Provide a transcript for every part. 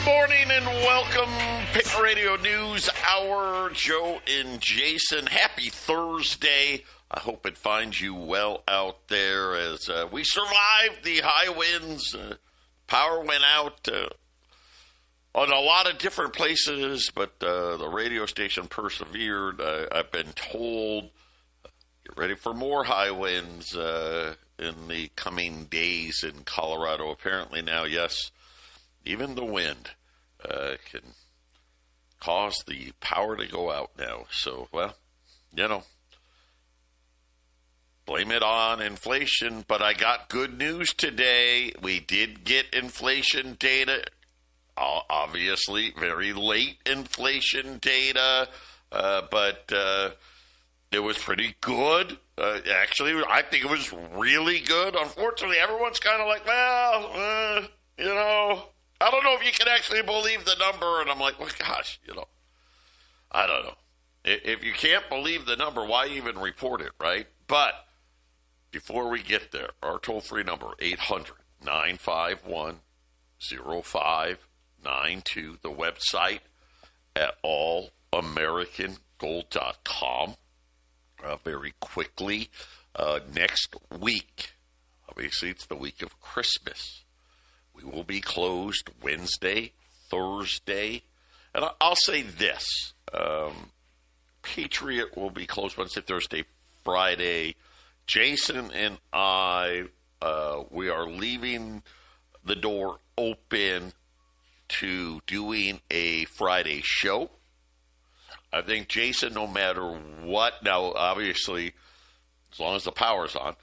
Morning and welcome, Patriot Radio News Hour. Joe and Jason, happy Thursday. I hope it finds you well out there as we survived the high winds. Power went out on a lot of different places, but the radio station persevered. I've been told, get ready for more high winds in the coming days in Colorado. Apparently now, yes, even the wind can cause the power to go out now. So, well, blame it on inflation. But I got good news today. We did get inflation data. Obviously, very late inflation data. But it was pretty good. Actually, I think it was really good. Unfortunately, everyone's kind of like, well, I don't know if you can actually believe the number. And I'm like, well, gosh, I don't know. If you can't believe the number, why even report it, right? But before we get there, our toll-free number, 800-951-0592, the website at allamericangold.com. Very quickly, next week, obviously it's the week of Christmas. We will be closed Wednesday, Thursday, and I'll say this. Patriot will be closed Wednesday, Thursday, Friday. Jason and I, we are leaving the door open to doing a Friday show. I think Jason, no matter what, now obviously, as long as the power's on,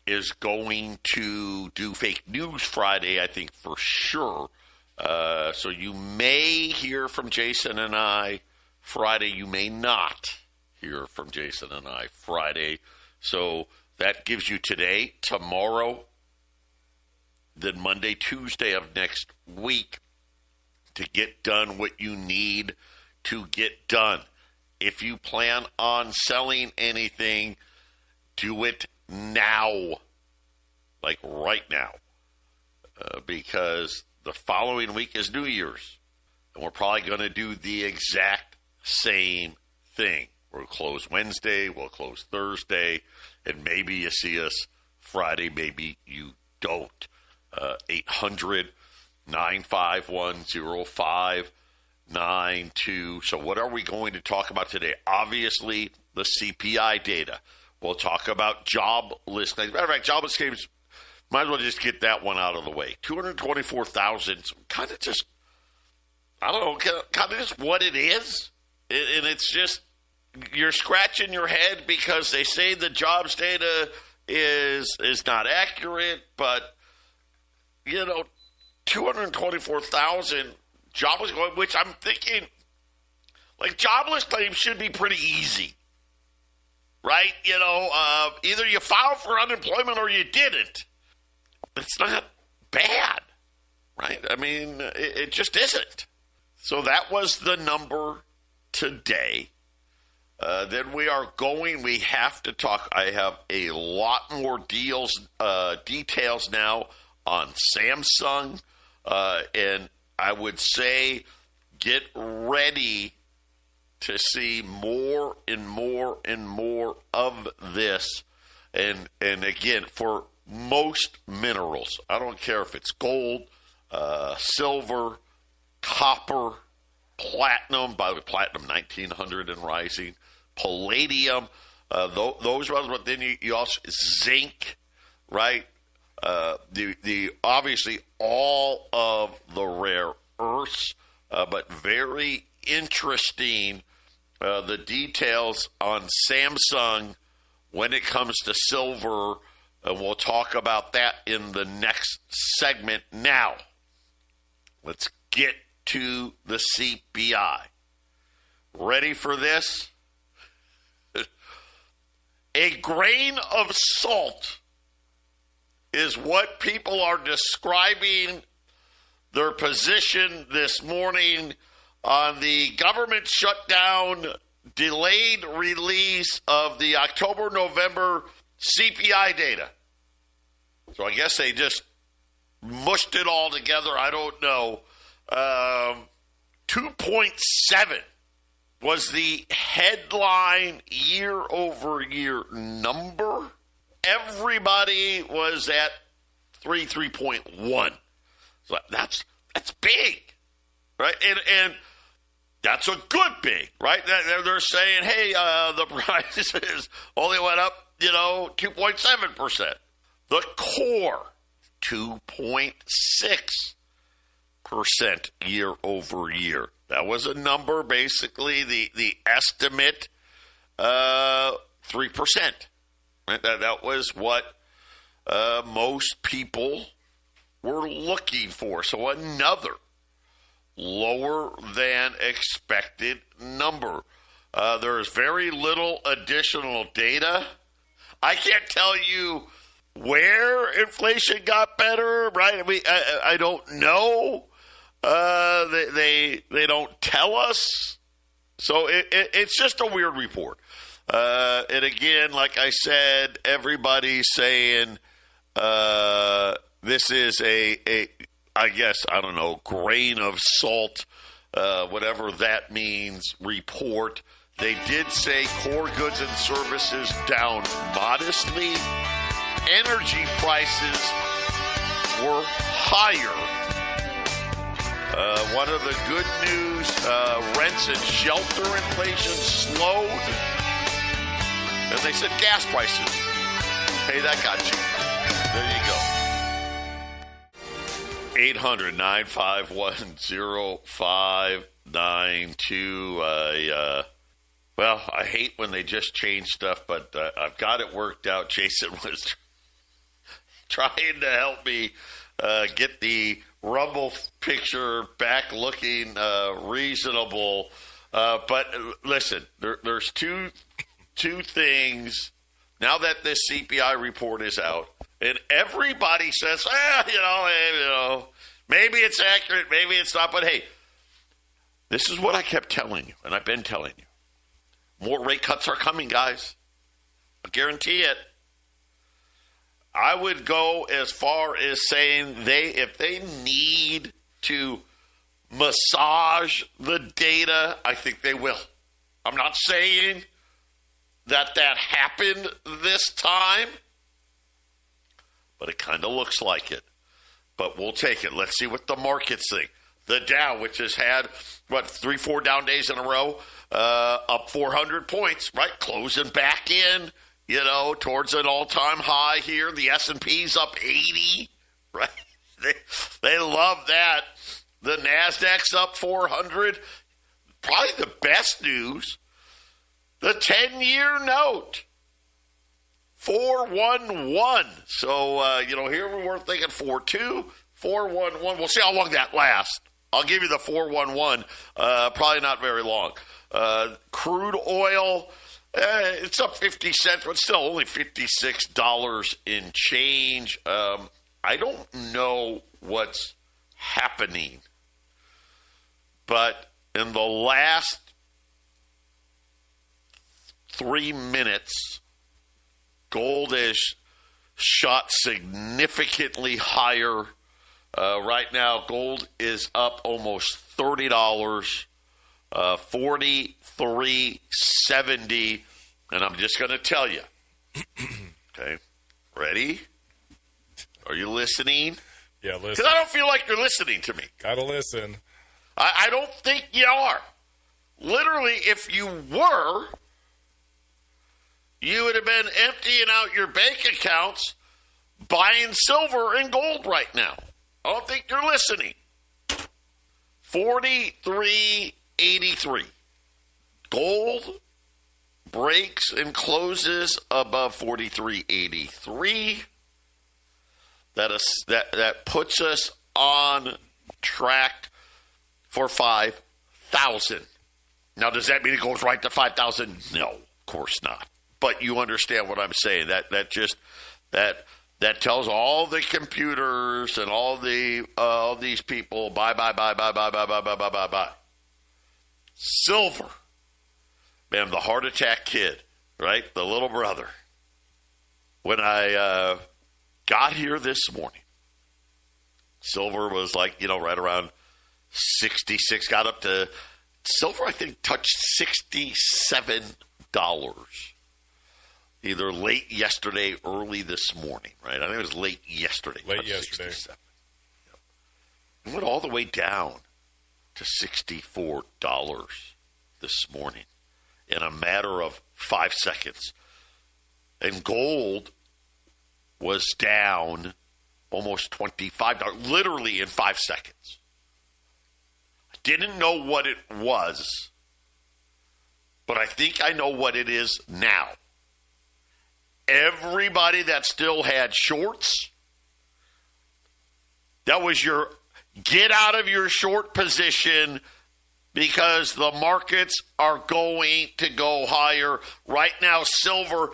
is going to do Fake News Friday, I think for sure. So you may hear from Jason and I Friday. You may not hear from Jason and I Friday. So that gives you today, tomorrow, then Monday, Tuesday of next week to get done what you need to get done. If you plan on selling anything, do it now, like right now, because the following week is New Year's, and we're probably going to do the exact same thing. We'll close Wednesday, we'll close Thursday, and maybe you see us Friday, maybe you don't. 800-951-0592. So what are we going to talk about today? Obviously, the CPI data. We'll talk about jobless claims. Matter of fact, jobless claims, might as well just get that one out of the way. 224,000, kind of just, I don't know, kind of just what it is. And it's just, you're scratching your head because they say the jobs data is not accurate, but, 224,000 jobless claims, which I'm thinking, like, jobless claims should be pretty easy. Right? Either you filed for unemployment or you didn't. It's not bad, right? I mean, it just isn't. So that was the number today. Then we have to talk. I have a lot more details now on Samsung. And I would say get ready to see more and more and more of this. And again, for most minerals, I don't care if it's gold, silver, copper, platinum, by the way, platinum 1900 and rising, palladium, those ones, but then you also, zinc, right? The obviously all of the rare earths, but very interesting, the details on Samsung when it comes to silver, and we'll talk about that in the next segment. Now, let's get to the CPI. Ready for this? A grain of salt is what people are describing their position this morning on the government shutdown, delayed release of the October-November CPI data. So I guess they just mushed it all together. I don't know. 2.7 was the headline year-over-year number. Everybody was at 3.1. So that's big, right? And that's a good big, right? They're saying, hey, the prices only went up, 2.7%. The core, 2.6% year over year. That was a number, basically, the estimate, 3%. Right? That was what most people were looking for. So another lower than expected number. There is very little additional data. I can't tell you where inflation got better, right? I don't know. They don't tell us. So it's just a weird report. And again, like I said, everybody's saying this is I guess, I don't know, grain of salt, whatever that means, report. They did say core goods and services down modestly. Energy prices were higher. One of the good news, rents and shelter inflation slowed. And they said gas prices. Hey, that got cheaper. There you go. 800-951-0592. Well, I hate when they just change stuff, but I've got it worked out. Jason was trying to help me get the Rumble picture back looking reasonable. But listen, there's two things. Now that this CPI report is out, and everybody says, maybe it's accurate, maybe it's not. But hey, this is what I kept telling you, and I've been telling you. More rate cuts are coming, guys. I guarantee it. I would go as far as saying if they need to massage the data, I think they will. I'm not saying that happened this time, but it kind of looks like it. But we'll take it. Let's see what the markets think. The Dow, which has had, 3-4 down days in a row, up 400 points, right? Closing back in, towards an all-time high here. The S&P's up 80, right? They love that. The NASDAQ's up 400. Probably the best news, the 10-year note, 411. So, here we were thinking 4.2, 411. We'll see how long that lasts. I'll give you the 411. Probably not very long. Crude oil, it's up 50 cents, but still only $56 in change. I don't know what's happening, but in the last 3 minutes, gold has shot significantly higher. Right now, gold is up almost $30, $43.70, and I'm just going to tell you. Okay, ready? Are you listening? Yeah, listen. Because I don't feel like you're listening to me. Gotta listen. I don't think you are. Literally, if you were, you would have been emptying out your bank accounts, buying silver and gold right now. I don't think you're listening. 43.83. Gold breaks and closes above 43.83. That puts us on track for 5,000. Now, does that mean it goes right to 5,000? No, of course not. But you understand what I'm saying. That tells all the computers and all these people buy. Silver, man, the heart attack kid, right? The little brother. When I got here this morning, Silver was like, right around 66, got up to silver, I think, touched $67. Either late yesterday, early this morning, right? I think it was late yesterday. Late yesterday. 67. It went all the way down to $64 this morning in a matter of 5 seconds. And gold was down almost $25, literally in 5 seconds. I didn't know what it was, but I think I know what it is now. Everybody that still had shorts, that was your get out of your short position because the markets are going to go higher. Right now, silver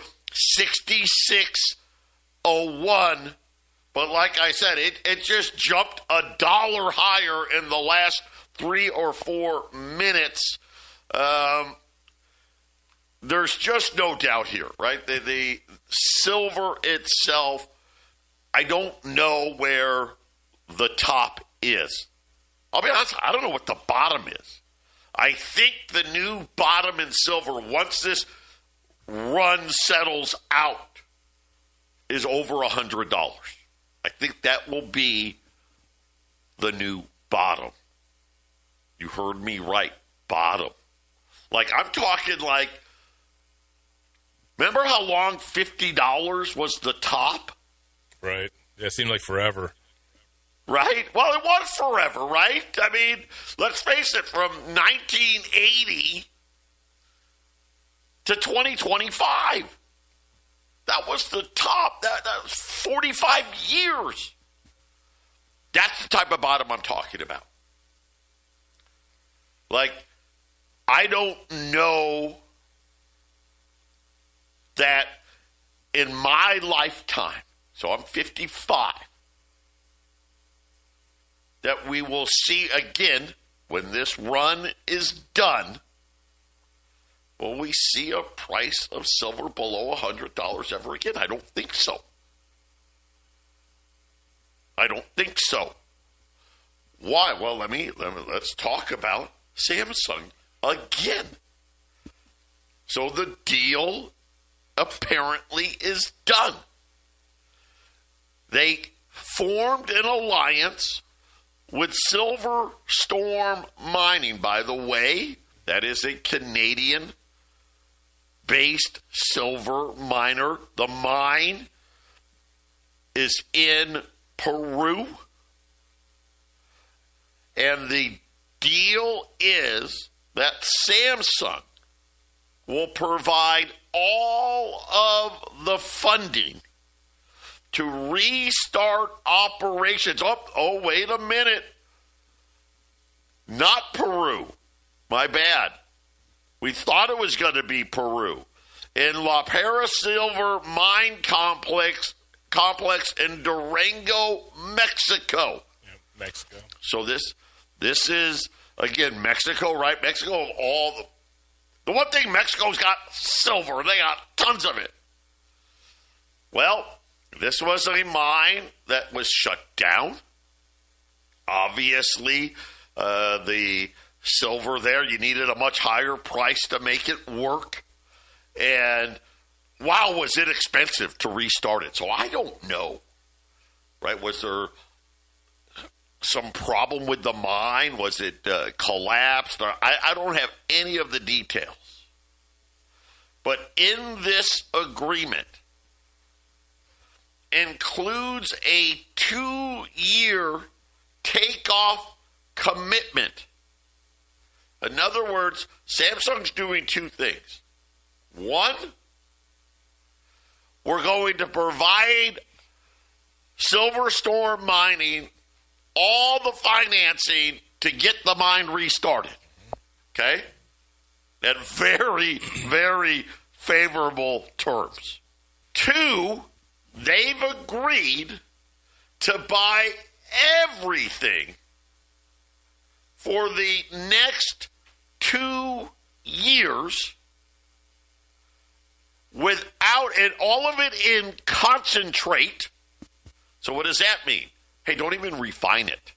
66.01, but like I said, it just jumped $1 higher in the last 3 or 4 minutes. There's just no doubt here, right? The silver itself, I don't know where the top is. I'll be honest, I don't know what the bottom is. I think the new bottom in silver, once this run settles out, is over $100. I think that will be the new bottom. You heard me right, bottom. Like, I'm talking like, remember how long $50 was the top? Right. Yeah, it seemed like forever. Right? Well, it was forever, right? I mean, let's face it, from 1980 to 2025. That was the top. That was 45 years. That's the type of bottom I'm talking about. Like, I don't know that in my lifetime, so I'm 55, that we will see again, when this run is done, will we see a price of silver below $100 ever again? I don't think so. I don't think so. Why? Well, let's talk about Samsung again. So the deal apparently is done. They formed an alliance with Silver Storm Mining. By the way, that is a Canadian-based silver miner. The mine is in Peru. And the deal is that Samsung will provide all of the funding to restart operations. Oh, wait a minute. Not Peru. My bad. We thought it was going to be Peru. In La Pera Silver Mine Complex in Durango, Mexico. Yeah, Mexico. So this is, again, Mexico, right? Mexico, the one thing Mexico's got, silver. They got tons of it. Well, this was a mine that was shut down. Obviously, the silver there, you needed a much higher price to make it work. And wow, was it expensive to restart it. So I don't know, right? Was there some problem with the mine? Was it collapsed? I don't have any of the details. But in this agreement includes a 2-year takeoff commitment. In other words, Samsung's doing 2 things. One, we're going to provide Silver Storm Mining all the financing to get the mine restarted. Okay? At very, very favorable terms. 2, they've agreed to buy everything for the next 2 years without, and all of it in concentrate. So what does that mean? Hey, don't even refine it,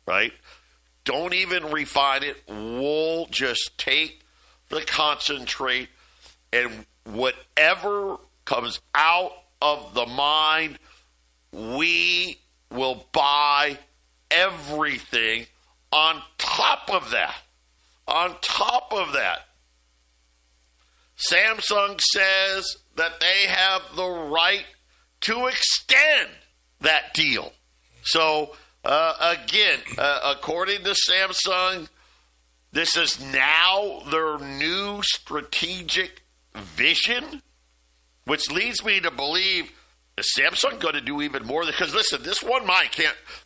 right? Don't even refine it. We'll just take the concentrate and whatever comes out of the mine, we will buy everything on top of that. On top of that, Samsung says that they have the right to extend that deal. So, again, according to Samsung, this is now their new strategic vision, which leads me to believe is Samsung going to do even more? Because, listen, this one mine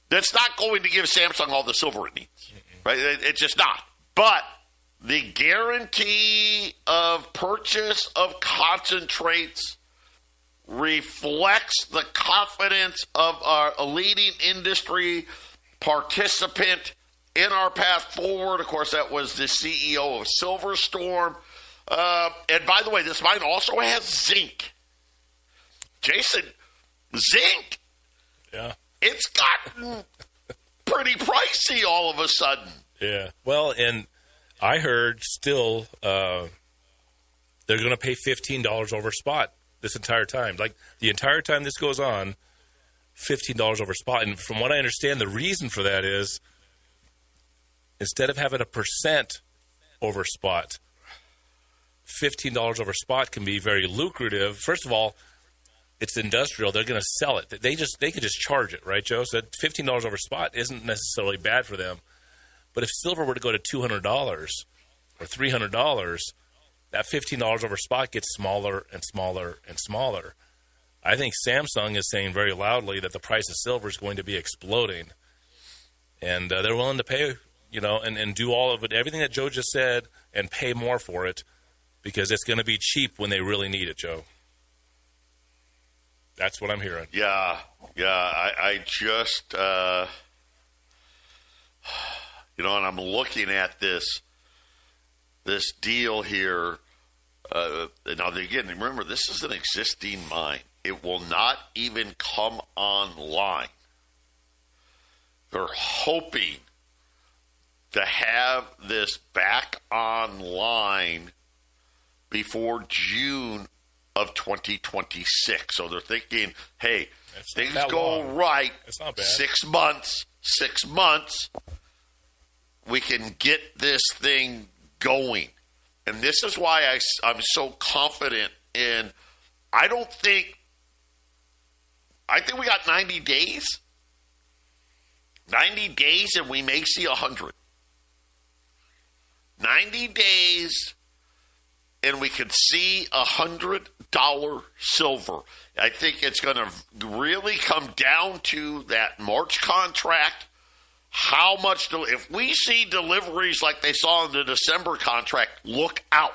that's not going to give Samsung all the silver it needs, right? It's just not. But the guarantee of purchase of concentrates reflects the confidence of a leading industry participant in our path forward. Of course, that was the CEO of Silverstorm. And by the way, this mine also has zinc. Jason, zinc. Yeah. It's gotten pretty pricey all of a sudden. Yeah. Well, and I heard still they're going to pay $15 over spot this entire time. Like the entire time this goes on, $15 over spot. And from what I understand, the reason for that is instead of having a percent over spot, $15 over spot can be very lucrative. First of all, it's industrial. They're going to sell it. They could just charge it, right, Joe? So $15 over spot isn't necessarily bad for them. But if silver were to go to $200 or $300, that $15 over spot gets smaller and smaller and smaller. I think Samsung is saying very loudly that the price of silver is going to be exploding. And they're willing to pay, and do all of it, everything that Joe just said, and pay more for it because it's going to be cheap when they really need it, Joe. That's what I'm hearing. Yeah. I just, and I'm looking at this deal here. Now, again, remember, this is an existing mine. It will not even come online. They're hoping to have this back online before June of 2026. So they're thinking, hey, things go right. It's not bad. 6 months, we can get this thing going. And this is why I'm so confident in, I think we got 90 days. 90 days and we may see 100. 90 days and we could see $100 silver. I think it's going to really come down to that March contract. How much, if we see deliveries like they saw in the December contract, look out.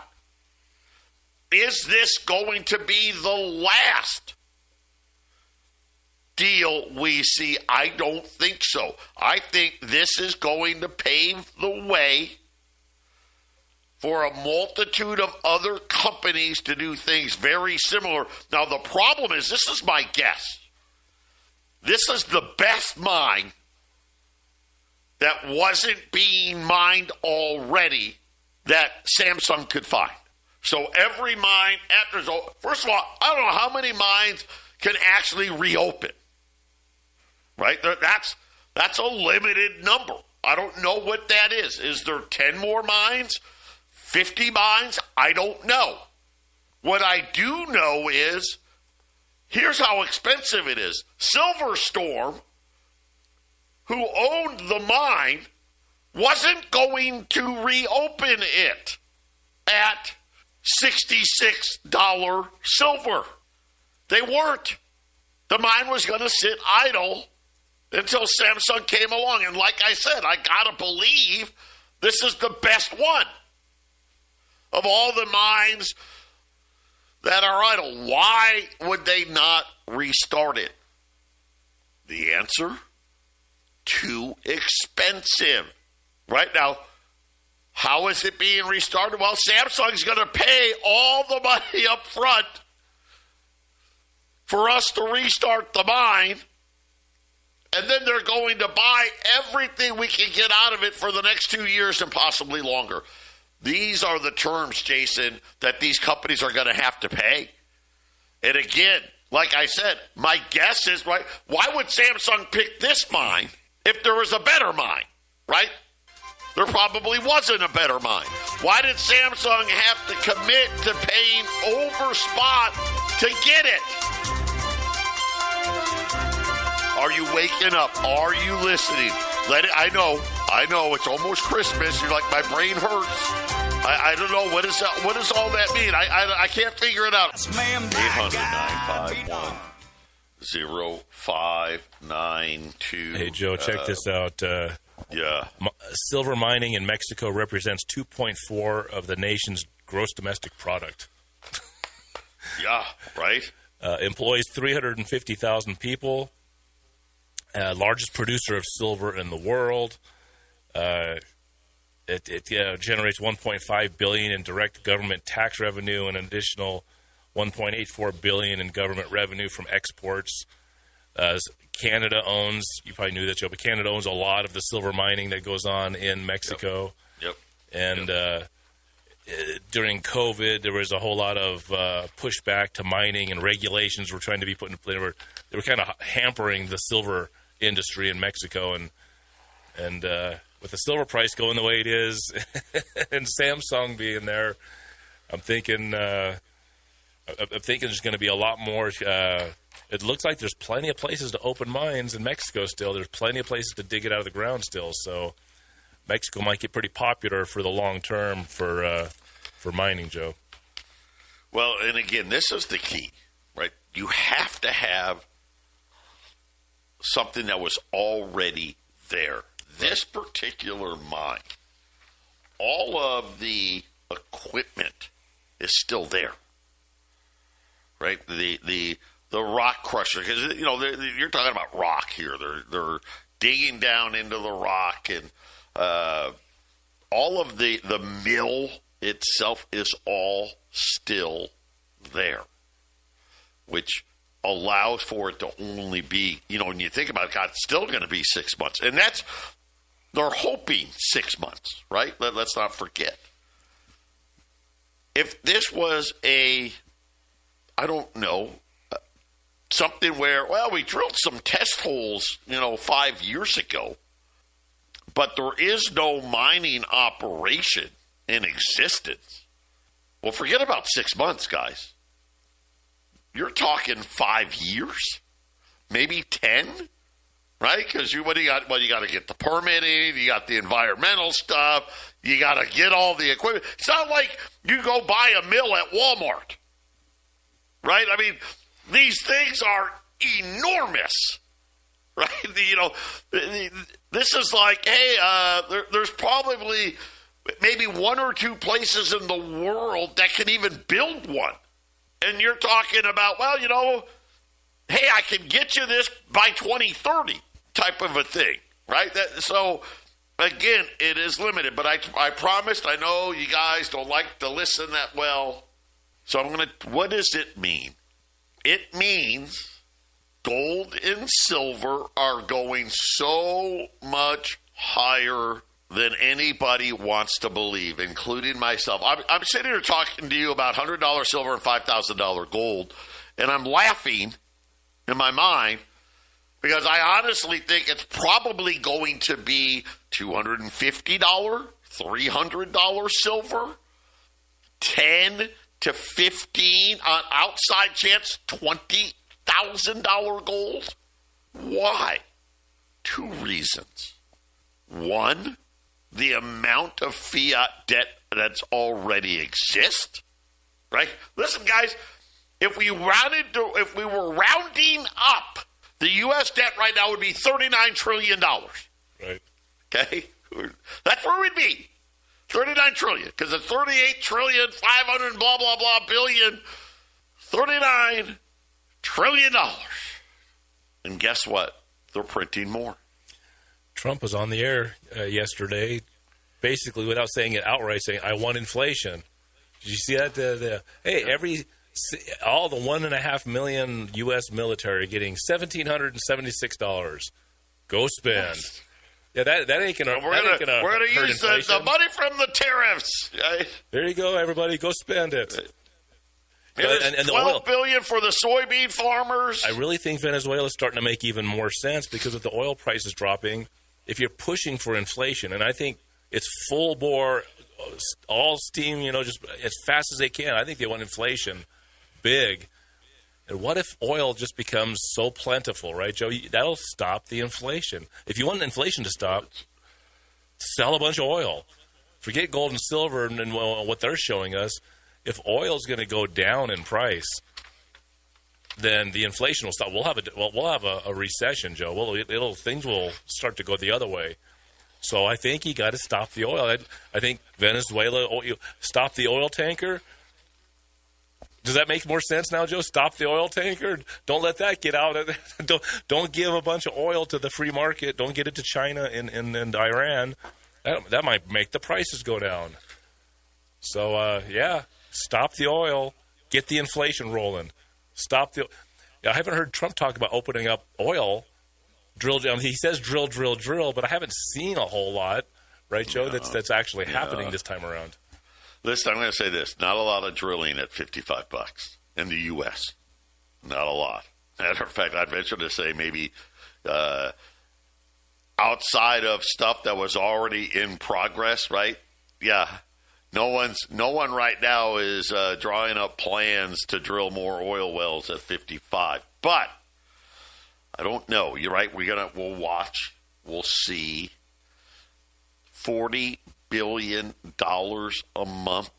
Is this going to be the last deal we see? I don't think so. I think this is going to pave the way for a multitude of other companies to do things very similar. Now, the problem is, this is my guess. This is the best mine that wasn't being mined already that Samsung could find. So every mine, first of all, I don't know how many mines can actually reopen. Right? That's a limited number. I don't know what that is. Is there 10 more mines? 50 mines? I don't know. What I do know is, here's how expensive it is. Silverstorm, who owned the mine, wasn't going to reopen it at $66 silver. They weren't. The mine was going to sit idle until Samsung came along. And like I said, I got to believe this is the best one of all the mines that are idle. Why would they not restart it? The answer? Too expensive. Right now, how is it being restarted? Well, Samsung's going to pay all the money up front for us to restart the mine. And then they're going to buy everything we can get out of it for the next 2 years and possibly longer. These are the terms, Jason, that these companies are going to have to pay. And again, like I said, my guess is, right, why would Samsung pick this mine if there was a better mine, right? There probably wasn't a better mine. Why did Samsung have to commit to paying over spot to get it? Are you waking up? Are you listening? I know. It's almost Christmas. You're like, my brain hurts. I don't know. What does all that mean? I can't figure it out. 800-951-0592. Hey, Joe, check this out. Yeah. Silver mining in Mexico represents 2.4 of the nation's gross domestic product. Yeah, right? Employs 350,000 people. Largest producer of silver in the world. It generates $1.5 billion in direct government tax revenue and an additional $1.84 billion in government revenue from exports. Canada owns, you probably knew that, Joe, but Canada owns a lot of the silver mining that goes on in Mexico. Yep. And during COVID, there was a whole lot of pushback to mining, and regulations were trying to be put in place. They were kind of hampering the silver industry in Mexico, and with the silver price going the way it is, and Samsung being there, I'm thinking there's going to be a lot more. It looks like there's plenty of places to open mines in Mexico still. There's plenty of places to dig it out of the ground still. So Mexico might get pretty popular for the long term for mining, Joe. Well, and again, this is the key, right? You have to have something that was already there. This particular mine, all of the equipment is still there, right? The rock crusher, because you're talking about rock here. They're digging down into the rock, and all of the mill itself is all still there, which allows for it to only be, when you think about it, God, it's still going to be 6 months. And they're hoping 6 months, right? Let's not forget. If this was something where, we drilled some test holes, 5 years ago, but there is no mining operation in existence. Well, forget about 6 months, guys. You're talking 5 years, maybe 10, right? Because you got to get the permitting, you got the environmental stuff, you got to get all the equipment. It's not like you go buy a mill at Walmart, right? I mean, these things are enormous, right? This is like, hey, there's probably maybe one or two places in the world that can even build one. And you're talking about, hey, I can get you this by 2030 type of a thing, right? So, again, it is limited. But I promised, I know you guys don't like to listen that well. So what does it mean? It means gold and silver are going so much higher than anybody wants to believe, including myself. I'm sitting here talking to you about $100 silver and $5,000 gold, and I'm laughing in my mind because I honestly think it's probably going to be $250, $300 silver, 10 to 15 on outside chance, $20,000 gold. Why? Two reasons. One, the amount of fiat debt that's already exists, right? Listen, guys, if we were rounding up, the U.S. debt right now would be $39 trillion. Right. Okay? That's where we'd be. 39 trillion, because it's 38 trillion, 500 blah, blah, blah billion, $39 trillion. And guess what? They're printing more. Trump was on the air yesterday, basically without saying it outright, saying, I want inflation. Did you see that? All the 1.5 million U.S. military getting $1,776. Go spend. Yeah, that ain't gonna. We're gonna use the money from the tariffs. There you go, everybody. Go spend it. And $12 billion for the soybean farmers. I really think Venezuela is starting to make even more sense because with the oil prices dropping, if you're pushing for inflation, and I think it's full bore, all steam, just as fast as they can. I think they want inflation big. And what if oil just becomes so plentiful, right, Joe? That'll stop the inflation. If you want inflation to stop, sell a bunch of oil. Forget gold and silver and what they're showing us. If oil is going to go down in price, then the inflation will stop. We'll have a recession, Joe. Things will start to go the other way. So I think you got to stop the oil. I think Venezuela stop the oil tanker. Does that make more sense now, Joe? Stop the oil tanker. Don't let that get out. Don't give a bunch of oil to the free market. Don't get it to China and Iran. That might make the prices go down. So stop the oil. Get the inflation rolling. I haven't heard Trump talk about opening up oil. He says drill, but I haven't seen a whole lot, right, Joe? No. That's actually happening this time around. Listen, I'm going to say this. Not a lot of drilling at $55 in the U.S. Not a lot. Matter of fact, I'd venture to say maybe outside of stuff that was already in progress, right? Yeah. No one right now is drawing up plans to drill more oil wells at 55. But I don't know. You're right. We'll watch. We'll see. $40 billion a month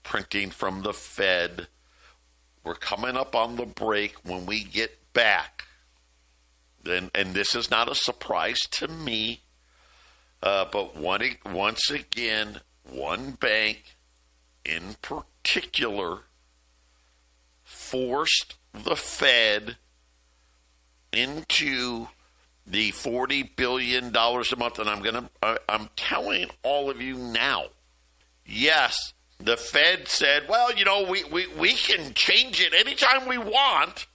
printing from the Fed. We're coming up on the break. When we get back, and this is not a surprise to me, but once again, one bank in particular forced the Fed into the $40 billion a month, and I'm telling all of you now, yes, the Fed said, well, we can change it anytime we want.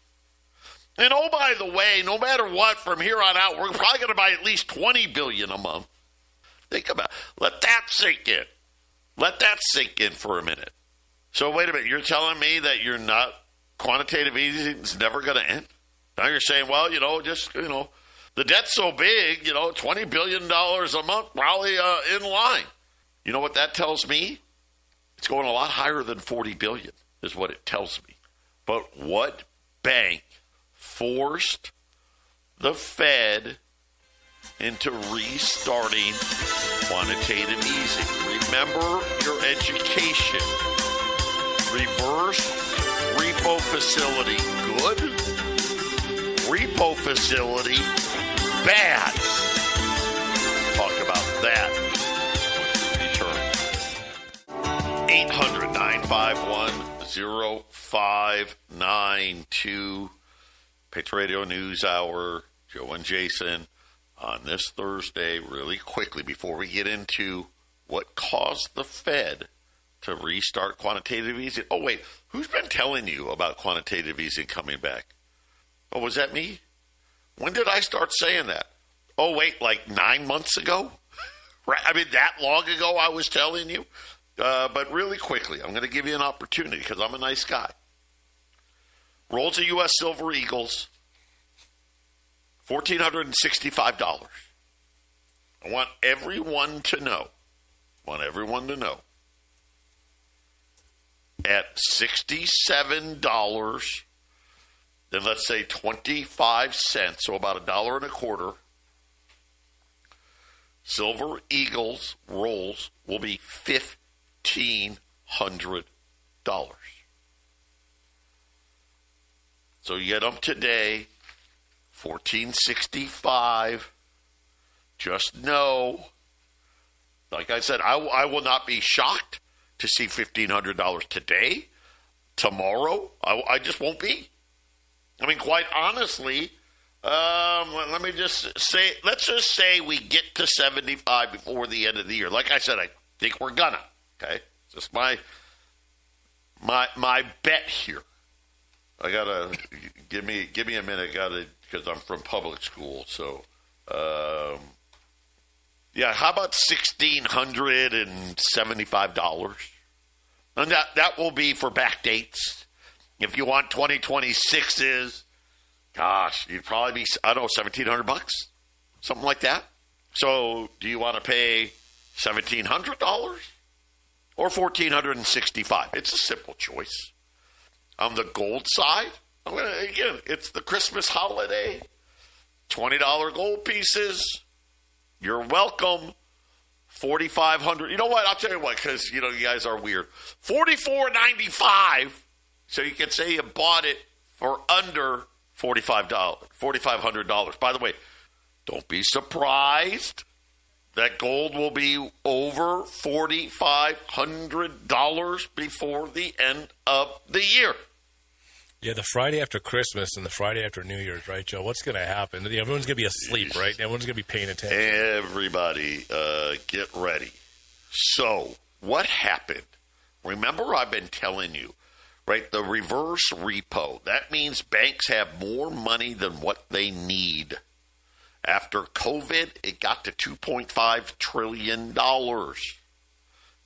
And oh, by the way, no matter what, from here on out, we're probably going to buy at least $20 billion a month. Think about it. Let that sink in. Let that sink in for a minute. So wait a minute, you're telling me that you're not quantitative easing is never going to end? Now you're saying, well, the debt's so big, $20 billion a month, probably in line. You know what that tells me? It's going a lot higher than $40 billion is what it tells me. But what bank forced the Fed into restarting quantitative easing? Remember your education. Reverse repo facility, good. Repo facility, bad. Talk about that. Return. 800-951-0592. Patriot Radio News Hour. Joe and Jason on this Thursday. Really quickly, before we get into what caused the Fed to restart quantitative easing. Oh, wait. Who's been telling you about quantitative easing coming back? Oh, was that me? When did I start saying that? Oh, wait, like 9 months ago? Right? I mean, that long ago I was telling you? But really quickly, I'm going to give you an opportunity because I'm a nice guy. Rolls of U.S. Silver Eagles, $1,465. I want everyone to know. At $67, then let's say 25 cents, so about $1.25. Silver Eagles rolls will be $1,500. So you get them today, $1,465. Just know, like I said, I will not be shocked to see $1,500 today, tomorrow. I just won't be. I mean, quite honestly, let's just say we get to 75 before the end of the year. Like I said, I think we're gonna. Okay, just my bet here. I gotta give me a minute. Because I'm from public school, so Yeah, how about $1,675? And that will be for back dates. If you want 2026s, gosh, you'd probably be, I don't know, $1,700, something like that. So do you want to pay $1,700 or $1,465? It's a simple choice. On the gold side, again, it's the Christmas holiday. $20 gold pieces. You're welcome. $4,500. You know what? I'll tell you what, because you guys are weird. $44.95. So you can say you bought it for under $4,500. By the way, don't be surprised that gold will be over $4,500 before the end of the year. Yeah, the Friday after Christmas and the Friday after New Year's, right, Joe? What's going to happen? Everyone's going to be asleep, right? Everyone's going to be paying attention. Everybody, get ready. So, what happened? Remember, I've been telling you, right? The reverse repo. That means banks have more money than what they need. After COVID, it got to $2.5 trillion.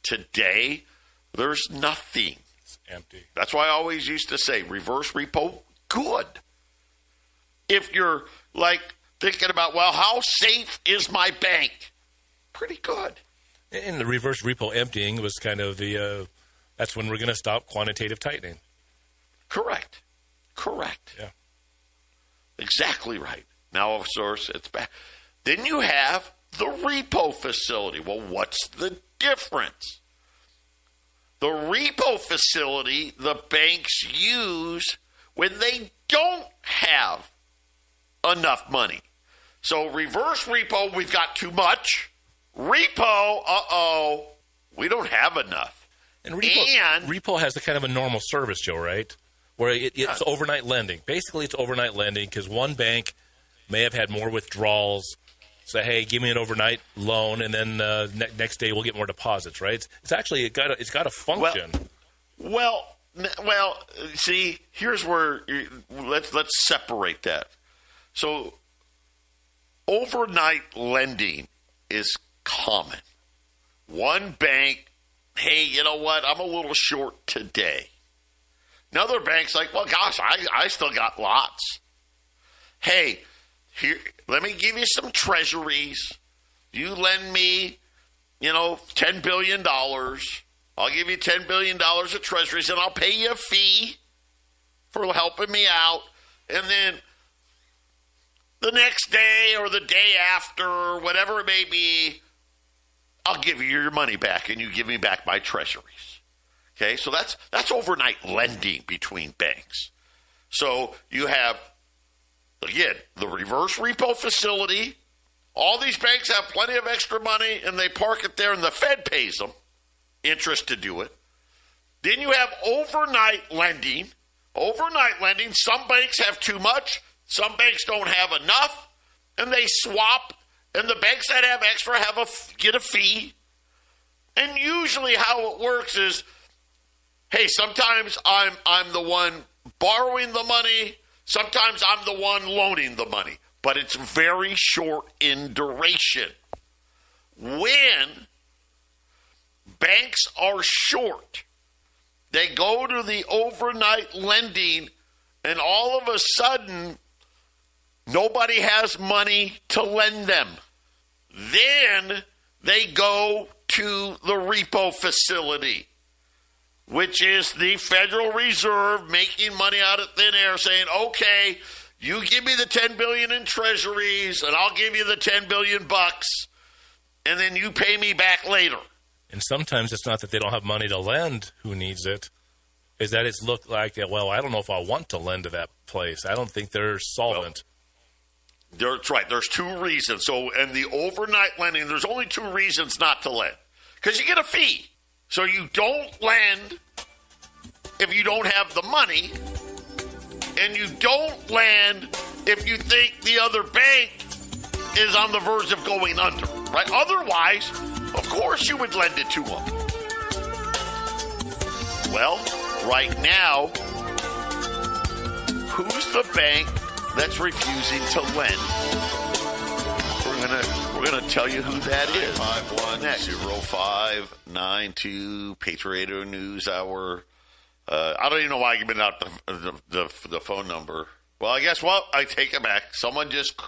Today, there's nothing. Empty. That's why I always used to say reverse repo, good. If you're like thinking about, well, how safe is my bank? Pretty good. And the reverse repo emptying was kind of that's when we're going to stop quantitative tightening. Correct. Yeah. Exactly right. Now, of course, it's back. Then you have the repo facility. Well, what's the difference? The repo facility the banks use when they don't have enough money. So reverse repo, we've got too much. Repo, we don't have enough. And repo has a kind of a normal service, Joe, right? Where it's overnight lending. Basically, it's overnight lending because one bank may have had more withdrawals. Say, hey, give me an overnight loan, and then next day we'll get more deposits, right? It's actually it's got a function. Well. See, here's where let's separate that. So, overnight lending is common. One bank, hey, you know what? I'm a little short today. Another bank's like, well, gosh, I still got lots. Hey. Here, let me give you some treasuries. You lend me, $10 billion. I'll give you $10 billion of treasuries, and I'll pay you a fee for helping me out. And then the next day or the day after, whatever it may be, I'll give you your money back, and you give me back my treasuries. Okay, so that's overnight lending between banks. So you have, again, the reverse repo facility. All these banks have plenty of extra money, and they park it there, and the Fed pays them interest to do it. Then you have overnight lending. Overnight lending, some banks have too much, some banks don't have enough, and they swap, and the banks that have extra get a fee. And usually how it works is, hey, sometimes I'm the one borrowing the money, sometimes I'm the one loaning the money, but it's very short in duration. When banks are short, they go to the overnight lending, and all of a sudden, nobody has money to lend them. Then they go to the repo facility, which is the Federal Reserve making money out of thin air, saying, okay, you give me the $10 billion in treasuries, and I'll give you the $10 billion bucks, and then you pay me back later. And sometimes it's not that they don't have money to lend who needs it, is that it's looked like, well, I don't know if I want to lend to that place. I don't think they're solvent. Well, that's right. There's two reasons. So, in the overnight lending, there's only two reasons not to lend. Because you get a fee. So you don't lend if you don't have the money, and you don't lend if you think the other bank is on the verge of going under, right? Otherwise, of course you would lend it to them. Well, right now, who's the bank that's refusing to lend We're going to tell you who that is. 510-592 Patriot News Hour. I don't even know why I given out the phone number. Well, I guess, I take it back. Someone just,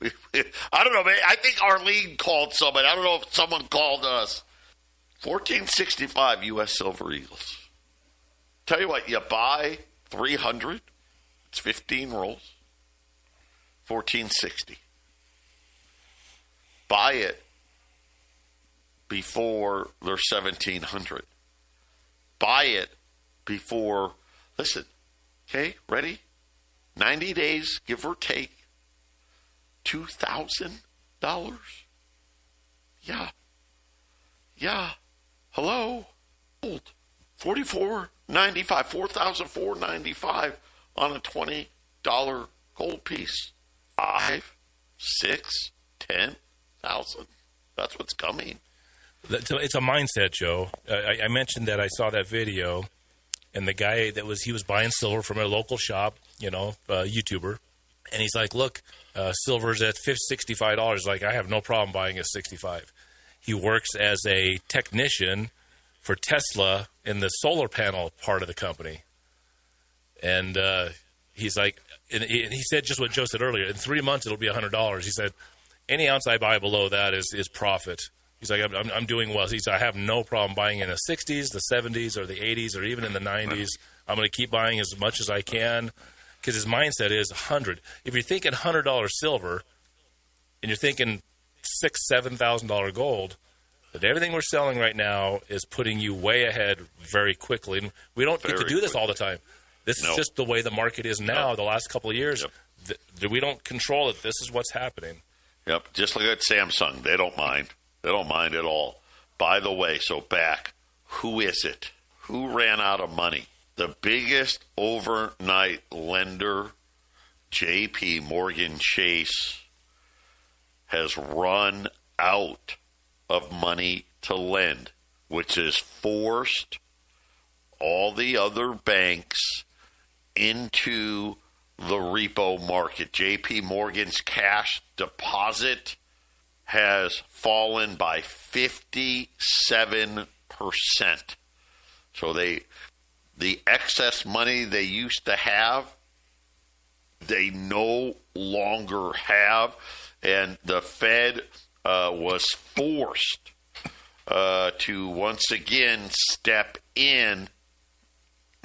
I don't know, man. I think Arlene called somebody. I don't know if someone called us. 1465 U.S. Silver Eagles. Tell you what, you buy 300. It's 15 rolls. 1460. Buy it before they're 1700. Buy it before, listen, okay, ready? 90 days, give or take, $2,000. Yeah. Hello. $44.95, $4,495 on a $20 gold piece. 5, 6, 10,000. That's what's coming. It's a mindset, Joe. I mentioned that I saw that video, and the guy he was buying silver from a local shop, YouTuber, and he's like, "Look, silver's at $65. Like, I have no problem buying at $65." He works as a technician for Tesla in the solar panel part of the company, and he's like, and he said just what Joe said earlier. In 3 months, it'll be $100. He said, any ounce I buy below that is profit. He's like, I'm doing well. He said, I have no problem buying in the 60s, the 70s, or the 80s, or even in the 90s. I'm going to keep buying as much as I can because his mindset is 100. If you're thinking $100 silver and you're thinking $6,000, $7,000 gold, but everything we're selling right now is putting you way ahead very quickly. And we don't get to do this all the time. This is just the way the market is now. The last couple of years, we don't control it. This is what's happening. Yep, just like at Samsung. They don't mind. They don't mind at all. By the way, so back, who is it? Who ran out of money? The biggest overnight lender, J.P. Morgan Chase, has run out of money to lend, which has forced all the other banks into the repo market. J.P. Morgan's cash deposit has fallen by 57%. So the excess money they used to have, they no longer have, and the Fed was forced to once again step in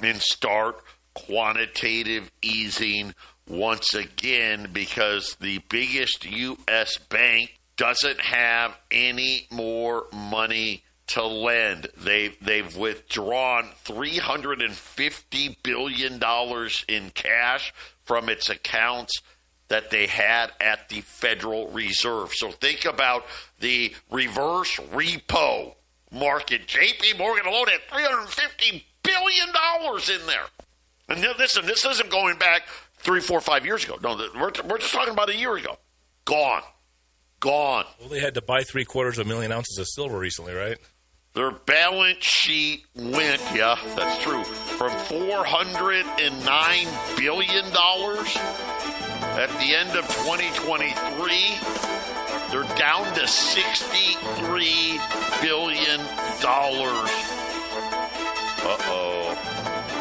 and start quantitative easing once again because the biggest U.S. bank doesn't have any more money to lend. They've withdrawn $350 billion in cash from its accounts that they had at the Federal Reserve. So think about the reverse repo market. J.P. Morgan alone had $350 billion in there. And listen, this isn't going back 3, 4, 5 years ago. No, we're just talking about a year ago. Gone. Well, they had to buy 750,000 ounces of silver recently, right? Their balance sheet went, yeah, that's true, from $409 billion at the end of 2023. They're down to $63 billion. Uh-oh.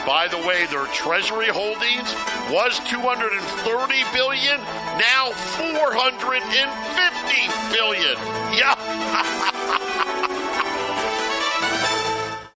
By the way, their treasury holdings was $230 billion, now $450 billion. Yeah.